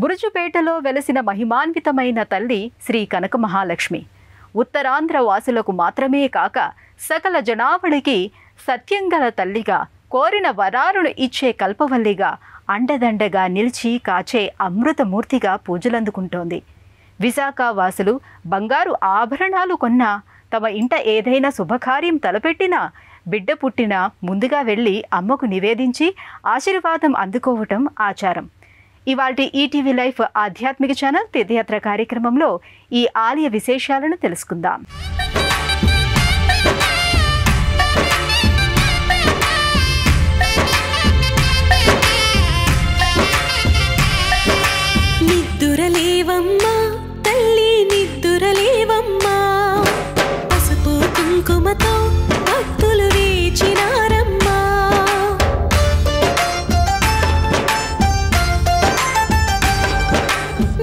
బురుజుపేటలో వెలసిన మహిమాన్వితమైన తల్లి శ్రీ కనక మహాలక్ష్మి ఉత్తరాంధ్ర వాసులకు మాత్రమే కాక సకల జనావళికి సత్యంగల తల్లిగా, కోరిన వరాలను ఇచ్చే కల్పవల్లిగా, అండదండగా నిలిచి కాచే అమృతమూర్తిగా పూజలందుకుంటోంది. విశాఖ వాసులు బంగారు ఆభరణాలు కొన్నా, తమ ఇంట ఏదైనా శుభకార్యం తలపెట్టినా, బిడ్డ పుట్టినా ముందుగా వెళ్ళి అమ్మకు నివేదించి ఆశీర్వాదం అందుకోవటం ఆచారం. ఇవాల్టి ఈటీవీ లైఫ్ ఆధ్యాత్మిక ఛానల్ తీర్థయాత్ర కార్యక్రమంలో ఈ ఆలయ విశేషాలను తెలుసుకుందాం. నిద్దురలేవమ్మా తల్లి నిద్దురలేవమ్మా, పసుపు కుంకుమతో భక్తులు వేచినారమ్మా.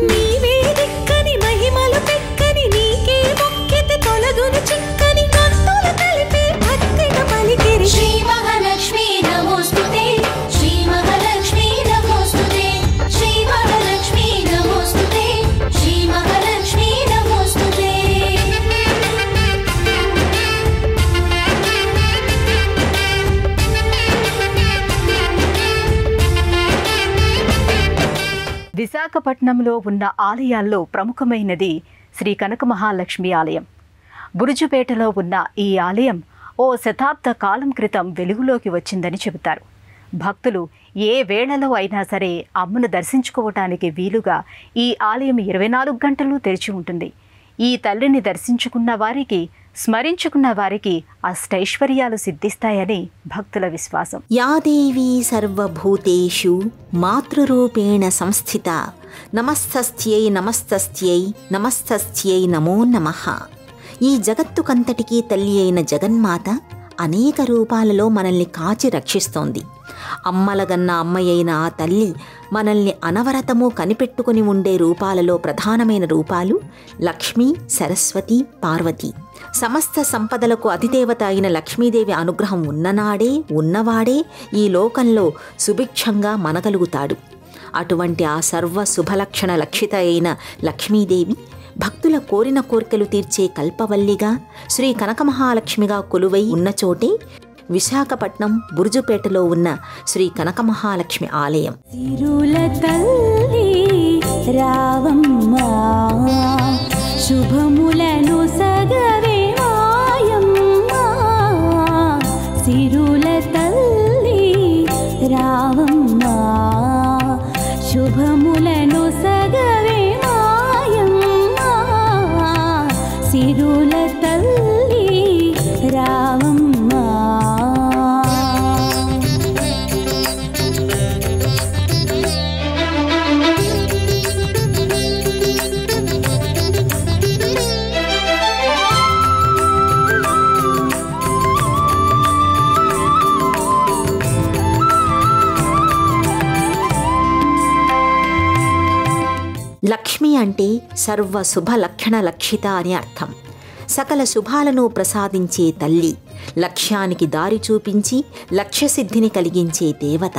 నీవే దిక్కని మహిమలు పెక్కని, నీకే మొక్కితే తొలగును చిక్కని, భక్తులు కలిపే భక్తిగా పలికిరి. శ్రీ మహాలక్ష్మి నమోస్తుతే, శ్రీ మహాలక్ష్మి నమోస్తుతే, శ్రీ మహాలక్ష్మి నమోస్తుతే, శ్రీ మహాలక్ష్మి నమోస్తుతే. విశాఖపట్నంలో ఉన్న ఆలయాల్లో ప్రముఖమైనది శ్రీ కనక మహాలక్ష్మి ఆలయం. బురుజుపేటలో ఉన్న ఈ ఆలయం ఓ శతాబ్ద కాలం క్రితం వెలుగులోకి వచ్చిందని చెబుతారు. భక్తులు ఏ వేళలో అయినా సరే అమ్మను దర్శించుకోవటానికి వీలుగా ఈ ఆలయం 24 గంటలు తెరిచి ఉంటుంది. ఈ తల్లిని దర్శించుకున్న వారికి, స్మరించుకున్న వారికి అష్టైశ్వర్యాలు సిద్ధిస్తాయని భక్తుల విశ్వాసం. యా దేవీ సర్వభూతేషు మాతృరూపేణ సంస్థిత, నమస్తస్యై నమస్తస్యై నమస్తస్యై నమో నమః. ఈ జగత్తుకంతటికీ తల్లి అయిన జగన్మాత అనేక రూపాలలో మనల్ని కాచి రక్షిస్తోంది. అమ్మలగన్న అమ్మయైన ఆ తల్లి మనల్ని అనవరతము కనిపెట్టుకుని ఉండే రూపాలలో ప్రధానమైన రూపాలు లక్ష్మీ, సరస్వతి, పార్వతి. సమస్త సంపదలకు అధిదేవత అయిన లక్ష్మీదేవి అనుగ్రహం ఉన్ననాడే, ఉన్నవాడే ఈ లోకంలో సుభిక్షంగా మనగలుగుతాడు. అటువంటి ఆ సర్వ శుభలక్షణ లక్షిత అయిన లక్ష్మీదేవి భక్తుల కోరిన కోర్కెలు తీర్చే కల్పవల్లిగా, శ్రీ కనకమహాలక్ష్మిగా కొలువై ఉన్న చోటే విశాఖపట్నం బురుజుపేటలో ఉన్న శ్రీ కనకమహాలక్ష్మి ఆలయం. సిరుల తల్లి రావమ్మా, శుభములను సగవే మాయమ్మా. సిరుల తల్లి రావమ్మా, శుభములను సగవే మాయమ్మా. సిరుల తల్లి రావమ్మా. లక్ష్మి అంటే సర్వ శుభ లక్షణ లక్షిత అని అర్థం. సకల శుభాలను ప్రసాదించే తల్లి, లక్ష్యానికి దారి చూపించి లక్ష్యసిద్ధిని కలిగించే దేవత,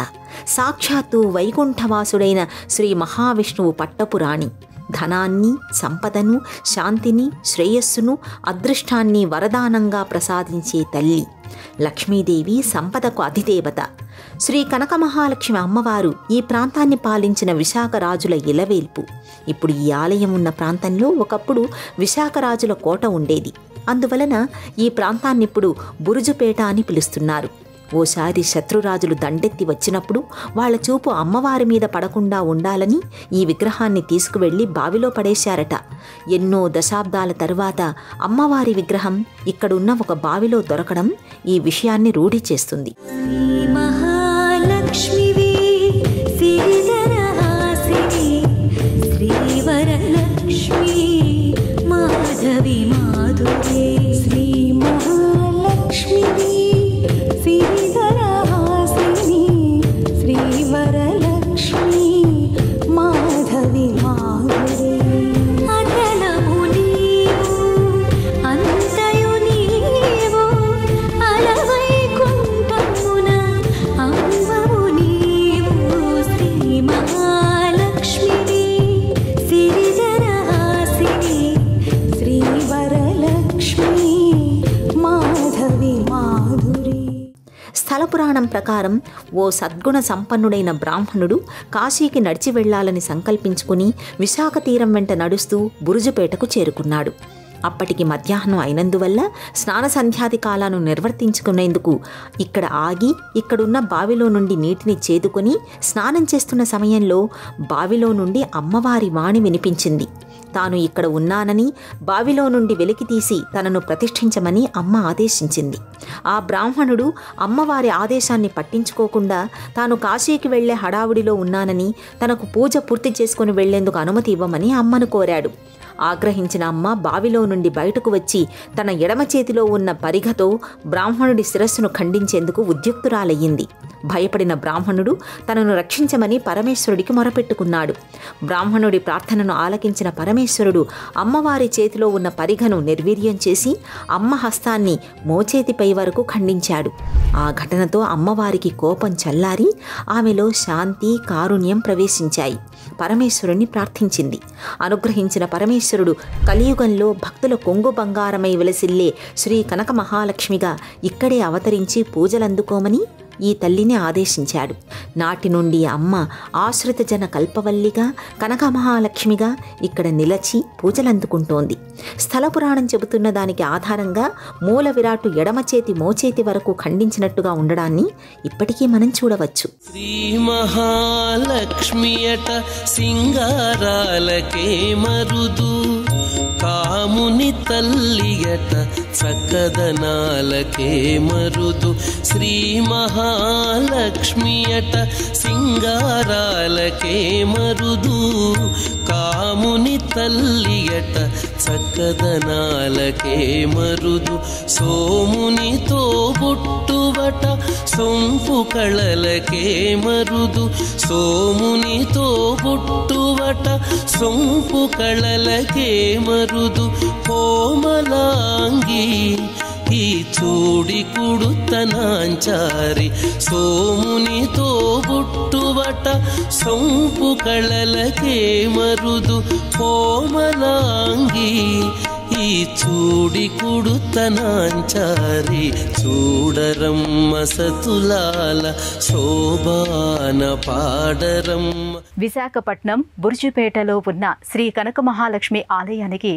సాక్షాత్తు వైకుంఠవాసుడైన శ్రీ మహావిష్ణువు పట్టపురాణి. ధనాన్ని, సంపదను, శాంతిని, శ్రేయస్సును, అదృష్టాన్ని వరదానంగా ప్రసాదించే తల్లి లక్ష్మీదేవి సంపదకు అధిదేవత. శ్రీ కనకమహాలక్ష్మి అమ్మవారు ఈ ప్రాంతాన్ని పాలించిన విశాఖ రాజుల ఇలవేల్పు. ఇప్పుడు ఈ ఆలయం ఉన్న ప్రాంతంలో ఒకప్పుడు విశాఖ రాజుల కోట ఉండేది. అందువలన ఈ ప్రాంతాన్నిప్పుడు బురుజుపేట అని పిలుస్తున్నారు. ఓసారి శత్రురాజులు దండెత్తి వచ్చినప్పుడు వాళ్ల చూపు అమ్మవారి మీద పడకుండా ఉండాలని ఈ విగ్రహాన్ని తీసుకువెళ్లి బావిలో పడేశారట. ఎన్నో దశాబ్దాల తరువాత అమ్మవారి విగ్రహం ఇక్కడున్న ఒక బావిలో దొరకడం ఈ విషయాన్ని రూఢి చేస్తుంది. లక్ష్మివి సిరిధరహాసిని, శ్రీవరలక్ష్మి మాధవి మాధురే. శ్రీ మహాలక్ష్మివి సిరిధరహాసిని, శ్రీవరలక్ష్మి మాధవి మాధురే. అటలము నీవు అంతయు నీవు, అలవైకుంఠమున అమ్మవు నీవు. శ్రీ మహాలక్ష్మివి ప్రకారం ఓ సద్గుణ సంపన్నుడైన బ్రాహ్మణుడు కాశీకి నడిచి వెళ్లాలని సంకల్పించుకుని విశాఖ తీరం వెంట నడుస్తూ బురుజుపేటకు చేరుకున్నాడు. అప్పటికి మధ్యాహ్నం అయినందువల్ల స్నాన సంధ్యాది కాలాను నిర్వర్తించుకునేందుకు ఇక్కడ ఆగి ఇక్కడున్న బావిలో నుండి నీటిని చేదుకొని స్నానం చేస్తున్న సమయంలో బావిలో నుండి అమ్మవారి వాణి వినిపించింది. తాను ఇక్కడ ఉన్నానని బావిలో నుండి వెలికితీసి తనను ప్రతిష్ఠించమని అమ్మ ఆదేశించింది. ఆ బ్రాహ్మణుడు అమ్మవారి ఆదేశాన్ని పట్టించుకోకుండా తాను కాశీకి వెళ్లే హడావుడిలో ఉన్నానని తనకు పూజ పూర్తి చేసుకుని వెళ్లేందుకు అనుమతి ఇవ్వమని అమ్మను కోరాడు. ఆగ్రహించిన అమ్మ బావిలో నుండి బయటకు వచ్చి తన ఎడమ చేతిలో ఉన్న పరిఘతో బ్రాహ్మణుడి శిరస్సును ఖండించేందుకు ఉద్యుక్తురాలయ్యింది. భయపడిన బ్రాహ్మణుడు తనను రక్షించమని పరమేశ్వరుడికి మొరపెట్టుకున్నాడు. బ్రాహ్మణుడి ప్రార్థనను ఆలకించిన పరమేశ్వరుడు అమ్మవారి చేతిలో ఉన్న పరిఘను నిర్వీర్యం చేసి అమ్మ హస్తాన్ని మోచేతిపై వరకు ఖండించాడు. ఆ ఘటనతో అమ్మవారికి కోపం చల్లారి ఆమెలో శాంతి, కారుణ్యం ప్రవేశించాయి. పరమేశ్వరుణ్ణి ప్రార్థించింది. అనుగ్రహించిన పరమేశ్వరుడు కలియుగంలో భక్తుల కొంగు బంగారమై వెలసిల్లే శ్రీ కనక మహాలక్ష్మిగా ఇక్కడే అవతరించి పూజలందుకోమని ఈ తల్లిని ఆదేశించాడు. నాటి నుండి అమ్మ ఆశ్రిత జన కల్పవల్లిగా కనక మహాలక్ష్మిగా ఇక్కడ నిలచి పూజలందుకుంటోంది. స్థల పురాణం చెబుతున్న దానికి ఆధారంగా మూల విరాటు ఎడమ చేతి మోచేతి వరకు ఖండించినట్టుగా ఉండడాన్ని ఇప్పటికీ మనం చూడవచ్చు. శ్రీ మహాలక్ష్మియట సింగారాలకే మరుదు, కాముని తల్లియట చక్కదనాలకే మరుదు. శ్రీ మహాలక్ష్మియట సింగారాలకే మరుదు, కాముని తల్లియట చక్కదనాలకే మరుదు. సోమునితో బుట్టువట సొంపు కళలకే మరుదు, సోమునితో బుట్టువట సొంపు కళలకే మరుదు. కోమలాంగి ఈ చూడి కుడుతనాంచారి, సోమునితో బుట్టువట సొంపు కళలకే మరుదు. కోమలాంగి ఈ చూడి కుడుతనాంచారి, చూడరమ్మ సతులాల శోభాన పాడరమ్మ. విశాఖపట్నం బుర్జుపేటలో ఉన్న శ్రీ కనక మహాలక్ష్మి ఆలయానికి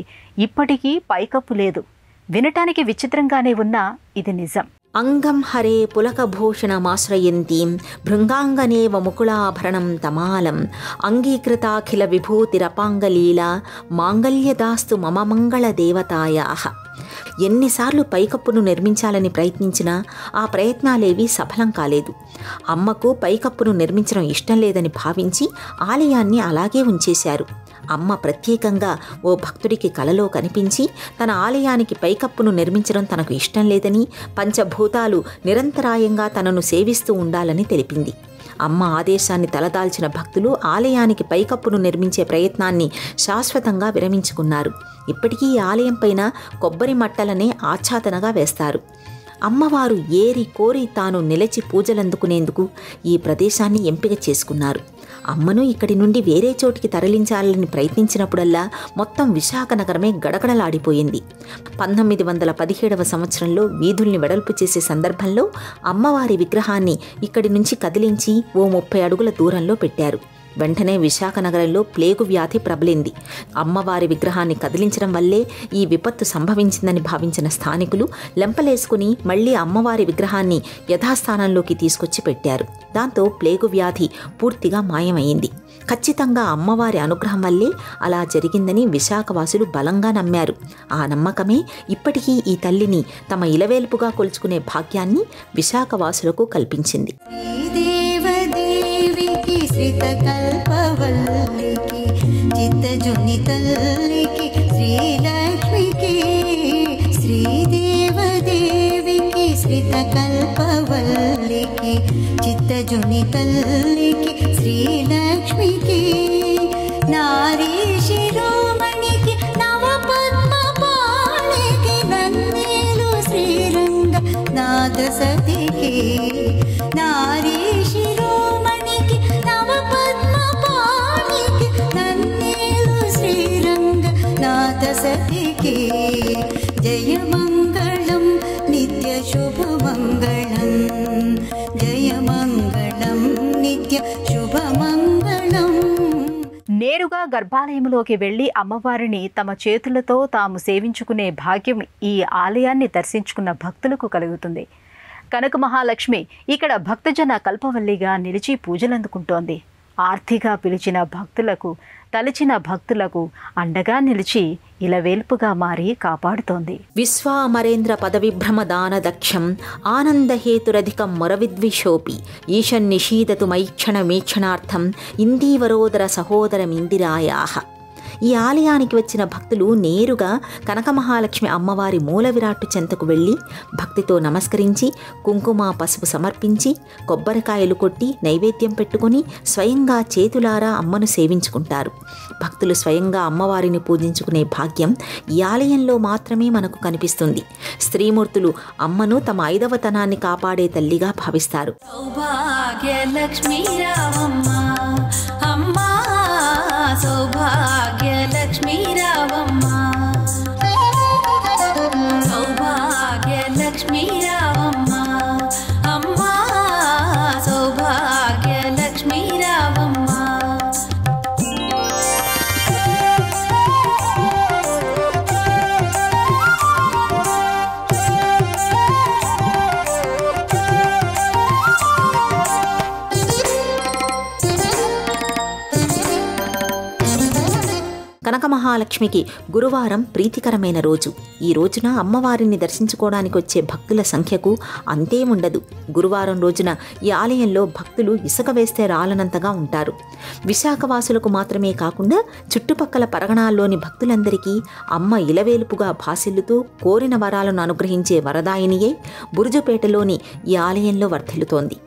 ఇప్పటికీ పైకప్పు లేదు. వినటానికి విచిత్రంగానే ఉన్నా ఇది నిజం. అంగం హరే పులకభూషణమాశ్రయంతీం భృంగాంగనేవ ముకుళాభరణం తమాలం అంగీకృతాఖిల విభూతిరపాంగలీలా మాంగళ్యదాస్తు మమ మంగళ దేవతాయాః. ఎన్నిసార్లు పైకప్పును నిర్మించాలని ప్రయత్నించినా ఆ ప్రయత్నాలేవీ సఫలం కాలేదు. అమ్మకు పైకప్పును నిర్మించడం ఇష్టం లేదని భావించి ఆలయాన్ని అలాగే ఉంచేశారు. అమ్మ ప్రత్యేకంగా ఓ భక్తుడికి కలలో కనిపించి తన ఆలయానికి పైకప్పును నిర్మించడం తనకు ఇష్టం లేదని, పంచభూతాలు నిరంతరాయంగా తనను సేవిస్తూ ఉండాలని తెలిపింది. అమ్మ ఆదేశాన్ని తలదాల్చిన భక్తులు ఆలయానికి పైకప్పును నిర్మించే ప్రయత్నాన్ని శాశ్వతంగా విరమించుకున్నారు. ఇప్పటికీ ఈ ఆలయం పైన కొబ్బరి మట్టలనే ఆచ్ఛాదనగా వేస్తారు. అమ్మవారు ఏరి కోరి తాను నిలిచి పూజలందుకునేందుకు ఈ ప్రదేశాన్ని ఎంపిక చేసుకున్నారు. అమ్మను ఇక్కడి నుండి వేరే చోటికి తరలించాలని ప్రయత్నించినప్పుడల్లా మొత్తం విశాఖ నగరమే గడగడలాడిపోయింది. 1917వ సంవత్సరంలో వీధుల్ని వెడల్పు చేసే సందర్భంలో అమ్మవారి విగ్రహాన్ని ఇక్కడి నుంచి కదిలించి ఓ 30 అడుగుల దూరంలో పెట్టారు. వెంటనే విశాఖ నగరంలో ప్లేగు వ్యాధి ప్రబలింది. అమ్మవారి విగ్రహాన్ని కదిలించడం వల్లే ఈ విపత్తు సంభవించిందని భావించిన స్థానికులు లెంపలేసుకుని మళ్లీ అమ్మవారి విగ్రహాన్ని యథాస్థానంలోకి తీసుకొచ్చి పెట్టారు. దాంతో ప్లేగు వ్యాధి పూర్తిగా మాయమైంది. ఖచ్చితంగా అమ్మవారి అనుగ్రహం వల్లే అలా జరిగిందని విశాఖవాసులు బలంగా నమ్మారు. ఆ నమ్మకమే ఇప్పటికీ ఈ తల్లిని తమ ఇలవేల్పుగా కొలుచుకునే భాగ్యాన్ని విశాఖవాసులకు కల్పించింది. శ్రీతకల్పవల్లికి చిత్తజుని తల్లికి శ్రీలక్ష్మికి శ్రీదేవదేవికి శ్రీతకల్పవల్లికి చిత్తజుని తల్లికి శ్రీలక్ష్మికి నారీ శిరోమణికి నవపద్మపాణికి నన్నేలు శ్రీరంగ నాద సతికి నారీ శిరోమణికి నవపద్మపాణికి నన్నేలు శ్రీరంగ నాద సతికి జయమంగళం నిత్య శుభమంగళం జయ నేరుగా గర్భాలయంలోకి వెళ్లి అమ్మవారిని తమ చేతులతో తాము సేవించుకునే భాగ్యం ఈ ఆలయాన్ని దర్శించుకున్న భక్తులకు కలుగుతుంది. కనక మహాలక్ష్మి ఇక్కడ భక్తజన కల్పవల్లిగా నిలిచి పూజలందుకుంటోంది. ఆర్తిగా పిలిచిన భక్తులకు, తలచిన భక్తులకు అండగా నిలిచి ఇలవేల్పుగా మారి కాపాడుతోంది. విశ్వామరేంద్ర పదవిభ్రమ దాన దక్షం ఆనందహేతురధికం మొరవిద్విషోపి ఈశన్నిషీదతు మైక్షణమీక్షణార్థం ఇందీవరోదర సహోదరమిందిరాయాః. ఈ ఆలయానికి వచ్చిన భక్తులు నేరుగా కనకమహాలక్ష్మి అమ్మవారి మూల విరాట్టు చెంతకు వెళ్ళి భక్తితో నమస్కరించి కుంకుమ పసుపు సమర్పించి కొబ్బరికాయలు కొట్టి నైవేద్యం పెట్టుకుని స్వయంగా చేతులారా అమ్మను సేవించుకుంటారు. భక్తులు స్వయంగా అమ్మవారిని పూజించుకునే భాగ్యం ఈ ఆలయంలో మాత్రమే మనకు కనిపిస్తుంది. స్త్రీమూర్తులు అమ్మను తమ 5వ తనాన్ని కాపాడే తల్లిగా భావిస్తారు. సౌభాగ్యలక్ష్మీ రావమ్మ అమ్మా, సౌభాగ్యలక్ష్మీ రావమ్మ, సౌభాగ్యలక్ష్మీ రావమ్మ అమ్మా, సౌభాగ్యలక్ష్మీ రావమ్మ. కనకమహాలక్ష్మికి గురువారం ప్రీతికరమైన రోజు. ఈ రోజున అమ్మవారిని దర్శించుకోవడానికి వచ్చే భక్తుల సంఖ్యకు అంతేముండదు. గురువారం రోజున ఈ ఆలయంలో భక్తులు ఇసుక వేస్తే రాలనంతగా ఉంటారు. విశాఖవాసులకు మాత్రమే కాకుండా చుట్టుపక్కల పరగణాల్లోని భక్తులందరికీ అమ్మ ఇలవేలుపుగా భాసిల్లుతూ కోరిన వరాలను అనుగ్రహించే వరదాయినియే బురుజుపేటలోని ఈ ఆలయంలో వర్ధిల్లుతోంది.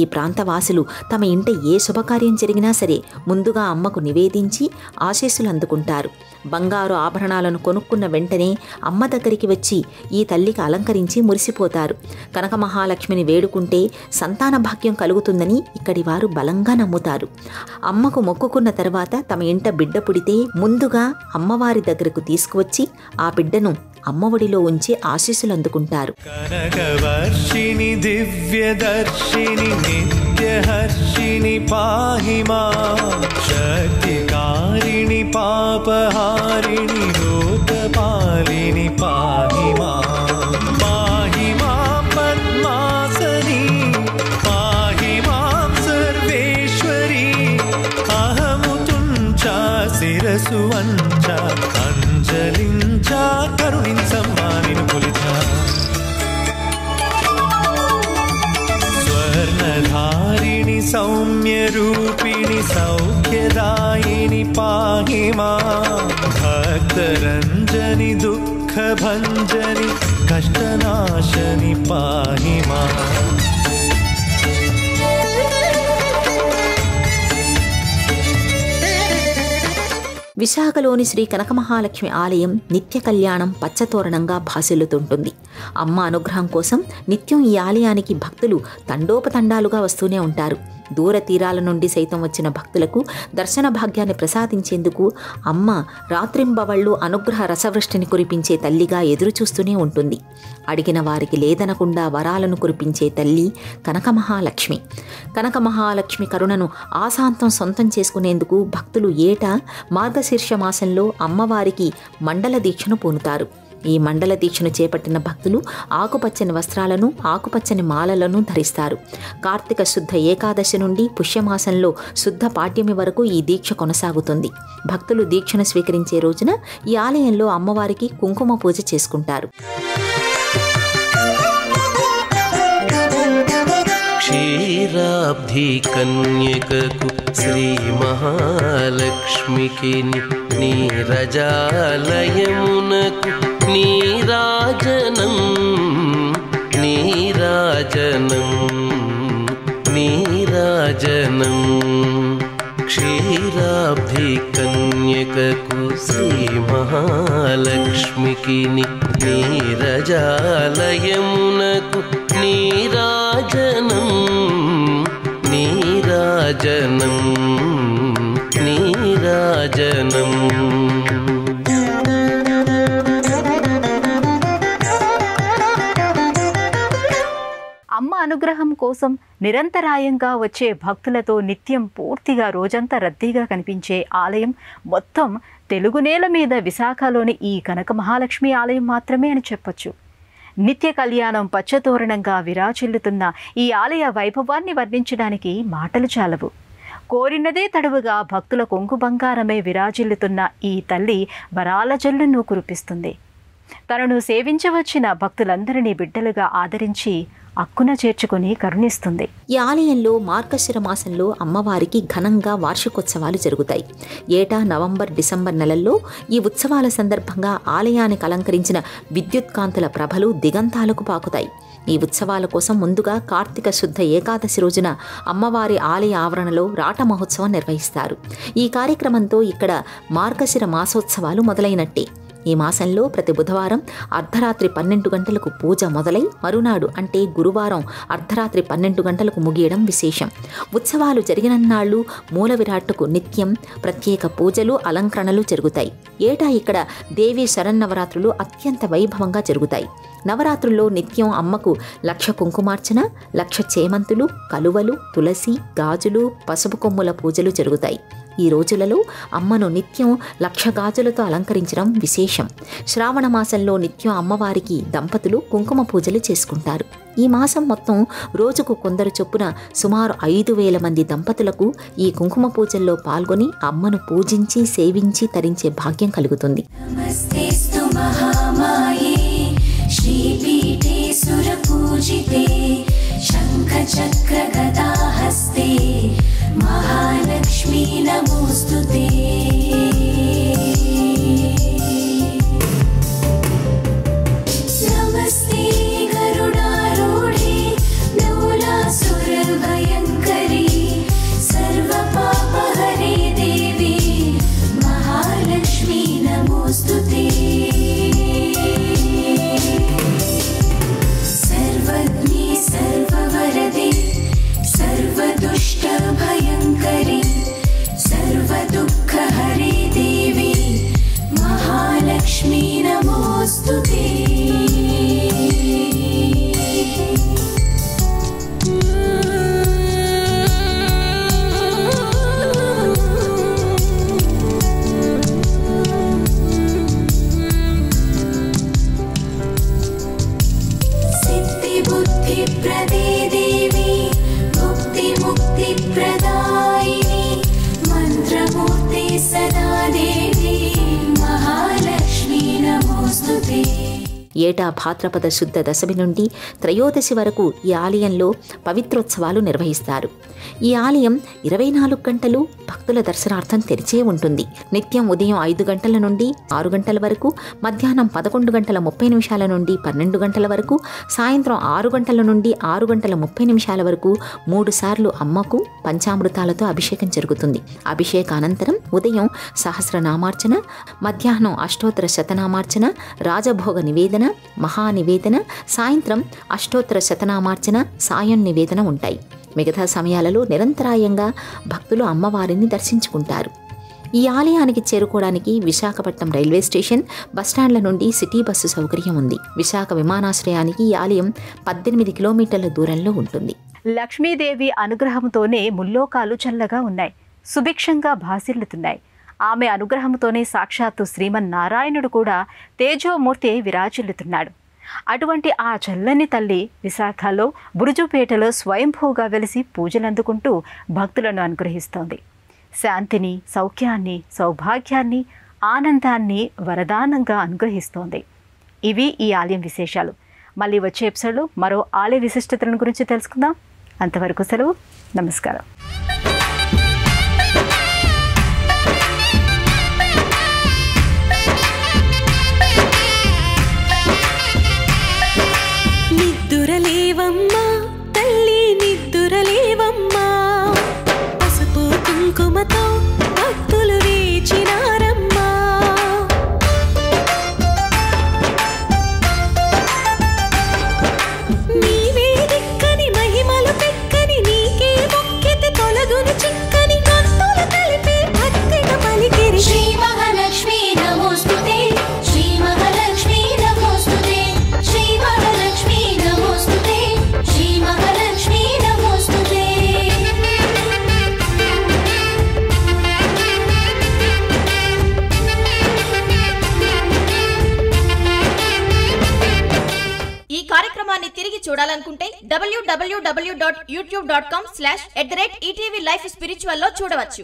ఈ ప్రాంతవాసులు తమ ఇంట ఏ శుభకార్యం జరిగినా సరే ముందుగా అమ్మకు నివేదించి ఆశీస్సులు అందుకుంటారు. బంగారు ఆభరణాలను కొనుక్కున్న వెంటనే అమ్మ దగ్గరికి వచ్చి ఈ తల్లికి అలంకరించి మురిసిపోతారు. కనక మహాలక్ష్మిని వేడుకుంటే సంతాన భాగ్యం కలుగుతుందని ఇక్కడి వారు బలంగా నమ్ముతారు. అమ్మకు మొక్కుకున్న తర్వాత తమ ఇంట బిడ్డ పుడితే ముందుగా అమ్మవారి దగ్గరకు తీసుకువచ్చి ఆ బిడ్డను అమ్మఒడిలో ఉంచి ఆశీస్సులు అందుకుంటారు. కనకవర్షిణి దివ్యదర్శిని నిత్యహర్షిణి పాహి మాం, శక్తికారిణి పాపహారిణి లోకపాలిని పాహి మాం, పాహి మాం పద్మాసని పాహి మాం సర్వేశ్వరి, అహముతుంచా శిరసు వంచా అంజలించా కరుణించమ్మా నిన్ను కొలిచా, స్వర్ణధారిణి సౌమ్యరూపిణి సౌఖ్యదాయిని పాహి మాం, భక్తరంజని దుఃఖభంజని కష్టనాశని పాహి మాం. విశాఖలోని శ్రీ కనకమహాలక్ష్మి ఆలయం నిత్య కళ్యాణం పచ్చతోరణంగా భాసిల్లుతుంటుంది. అమ్మ అనుగ్రహం కోసం నిత్యం ఈ ఆలయానికి భక్తులు తండోపతండాలుగా వస్తూనే ఉంటారు. దూర తీరాల నుండి సైతం వచ్చిన భక్తులకు దర్శన భాగ్యాన్ని ప్రసాదించేందుకు అమ్మ రాత్రింబవళ్లు అనుగ్రహ రసవృష్టిని కురిపించే తల్లిగా ఎదురుచూస్తూనే ఉంటుంది. అడిగిన వారికి లేదనకుండా వరాలను కురిపించే తల్లి కనకమహాలక్ష్మి. కనకమహాలక్ష్మి కరుణను ఆశాంతం సొంతం చేసుకునేందుకు భక్తులు ఏటా మార్గశీర్ష మాసంలో అమ్మవారికి మండల దీక్షను పూనుతారు. ఈ మండల దీక్షను చేపట్టిన భక్తులు ఆకుపచ్చని వస్త్రాలను, ఆకుపచ్చని మాలలను ధరిస్తారు. కార్తీక శుద్ధ ఏకాదశి నుండి పుష్యమాసంలో శుద్ధ పాడ్యమి వరకు ఈ దీక్ష కొనసాగుతుంది. భక్తులు దీక్షను స్వీకరించే రోజున ఈ ఆలయంలో అమ్మవారికి కుంకుమ పూజ చేసుకుంటారు. క్షీరాబ్ధి కన్యకకు శ్రీ మహాలక్ష్మికి నీరజాలయమునకు నీరాజనం నీరాజనం నీరాజనం. క్షీరాబ్ధి కన్యకకు శ్రీ మహాలక్ష్మికి నీరజాలయమునకు నీరాజనం నీరాజనం నీరాజనం. అమ్మ అనుగ్రహం కోసం నిరంతరాయంగా వచ్చే భక్తులతో నిత్యం పూర్తిగా రోజంతా రద్దీగా కనిపించే ఆలయం మొత్తం తెలుగు నేల మీద విశాఖలోని ఈ కనక మహాలక్ష్మి ఆలయం మాత్రమే అని చెప్పొచ్చు. నిత్య కళ్యాణం పచ్చతోరణంగా విరాజిల్లుతున్న ఈ ఆలయ వైభవాన్ని వర్ణించడానికి మాటలు చాలవు. కోరినదే తడువుగా భక్తుల కొంగు బంగారమే విరాజిల్లుతున్న ఈ తల్లి వరాల జల్లును కురిపిస్తుంది. తనను సేవించవచ్చిన భక్తులందరినీ బిడ్డలుగా ఆదరించి అక్కున చేర్చుకుని కరుణిస్తుంది. ఈ ఆలయంలో మార్గశిర మాసంలో అమ్మవారికి ఘనంగా వార్షికోత్సవాలు జరుగుతాయి. ఏటా నవంబర్, డిసెంబర్ నెలల్లో ఈ ఉత్సవాల సందర్భంగా ఆలయానికి అలంకరించిన విద్యుత్ కాంతుల ప్రభలు దిగంతాలకు పాకుతాయి. ఈ ఉత్సవాల కోసం ముందుగా కార్తీక శుద్ధ ఏకాదశి రోజున అమ్మవారి ఆలయ ఆవరణలో రాట మహోత్సవం నిర్వహిస్తారు. ఈ కార్యక్రమంతో ఇక్కడ మార్గశిర మాసోత్సవాలు మొదలైనట్టే. ఈ మాసంలో ప్రతి బుధవారం అర్ధరాత్రి 12 గంటలకు పూజ మొదలై మరునాడు అంటే గురువారం అర్ధరాత్రి 12 గంటలకు ముగియడం విశేషం. ఉత్సవాలు జరిగినన్నాళ్ళు మూల విరాట్టుకు నిత్యం ప్రత్యేక పూజలు, అలంకరణలు జరుగుతాయి. ఏటా ఇక్కడ దేవీ శరన్నవరాత్రులు అత్యంత వైభవంగా జరుగుతాయి. నవరాత్రుల్లో నిత్యం అమ్మకు 1,00,000 కుంకుమార్చన, 1,00,000 చేమంతులు, కలువలు, తులసి, గాజులు, పసుపు కొమ్ముల పూజలు జరుగుతాయి. ఈ రోజులలో అమ్మను నిత్యం 1,00,000 గాజులతో అలంకరించడం విశేషం. శ్రావణ మాసంలో నిత్యం అమ్మవారికి దంపతులు కుంకుమ పూజలు చేసుకుంటారు. ఈ మాసం మొత్తం రోజుకు కొందరు చొప్పున సుమారు 5,000 మంది దంపతులకు ఈ కుంకుమ పూజల్లో పాల్గొని అమ్మను పూజించి సేవించి తరించే భాగ్యం కలుగుతుంది. నమస్తేస్తు మహామాయే శ్రీపీఠే సురపూజితే శంఖచక్ర గదాహస్తే మహాలక్ష్మీ నమోస్తుతే. నమస్తే గరుడారూఢే మూలాసురభయంకరీ సర్వపాపహరే దేవి మహాలక్ష్మీ నమోస్తుతే. సర్వజ్ఞే సర్వవరదే సర్వదుష్టభయంకరీ సర్వదుఃఖహరే దేవి మహాలక్ష్మీ నమోస్తుతే. సిద్ధిబుద్ధిప్రదే దేవి ముక్తిముక్తిప్రదాయిని మంత్రమూర్తి సదా దేవి మహాలక్ష్మీ నమోస్తుతే. ఏటా భాద్రపద శుద్ధ దశమి నుండి త్రయోదశి వరకు ఈ ఆలయంలో పవిత్రోత్సవాలు నిర్వహిస్తారు. ఈ ఆలయం 24 గంటలు భక్తుల దర్శనార్థం తెరిచే ఉంటుంది. నిత్యం ఉదయం 5 గంటల నుండి 6 గంటల వరకు, మధ్యాహ్నం 11:30 నుండి 12 గంటల వరకు, సాయంత్రం 6 గంటల నుండి 6:30 వరకు 3 సార్లు అమ్మకు పంచామృతాలతో అభిషేకం జరుగుతుంది. అభిషేకానంతరం ఉదయం సహస్రనామార్చన, మధ్యాహ్నం అష్టోత్తర శతనామార్చన, రాజభోగ నివేదన, మహానివేదన, సాయంత్రం అష్టోత్తర శతనామార్చన, సాయం నివేదన ఉంటాయి. మిగతా సమయాలలో నిరంతరాయంగా భక్తులు అమ్మవారిని దర్శించుకుంటారు. ఈ ఆలయానికి చేరుకోవడానికి విశాఖపట్నం రైల్వే స్టేషన్, బస్టాండ్ల నుండి సిటీ బస్సు సౌకర్యం ఉంది. విశాఖ విమానాశ్రయానికి ఈ ఆలయం 18 కిలోమీటర్ల దూరంలో ఉంటుంది. లక్ష్మీదేవి అనుగ్రహంతోనే ముల్లోకాలు చల్లగా ఉన్నాయి, సుభిక్షంగా భాసిల్లుతున్నాయి. ఆమె అనుగ్రహంతోనే సాక్షాత్తు శ్రీమన్నారాయణుడు కూడా తేజోమూర్తి విరాజిల్లుతున్నాడు. అటువంటి ఆ చల్లని తల్లి విశాఖలో బురుజుపేటలో స్వయంభూగా వెలిసి పూజలందుకుంటూ భక్తులను అనుగ్రహిస్తోంది. శాంతిని, సౌఖ్యాన్ని, సౌభాగ్యాన్ని, ఆనందాన్ని వరదానంగా అనుగ్రహిస్తోంది. ఇవి ఈ ఆలయం విశేషాలు. మళ్ళీ వచ్చే ఎపిసోడ్లో మరో ఆలయ విశిష్టతలను గురించి తెలుసుకుందాం. అంతవరకు సెలవు. నమస్కారం. నిద్దురలేవమ్మా తల్లి నిద్దురలేవమ్మా, పసుపు కుంకుమతో భక్తులు వేచినారమ్మా. నీవే దిక్కని మహిమలు పెక్కని నీకే మొక్కితే తొలగు చూడాలనుకుంటే www.youtube.com/@ETV Life Spiritual లో చూడవచ్చు.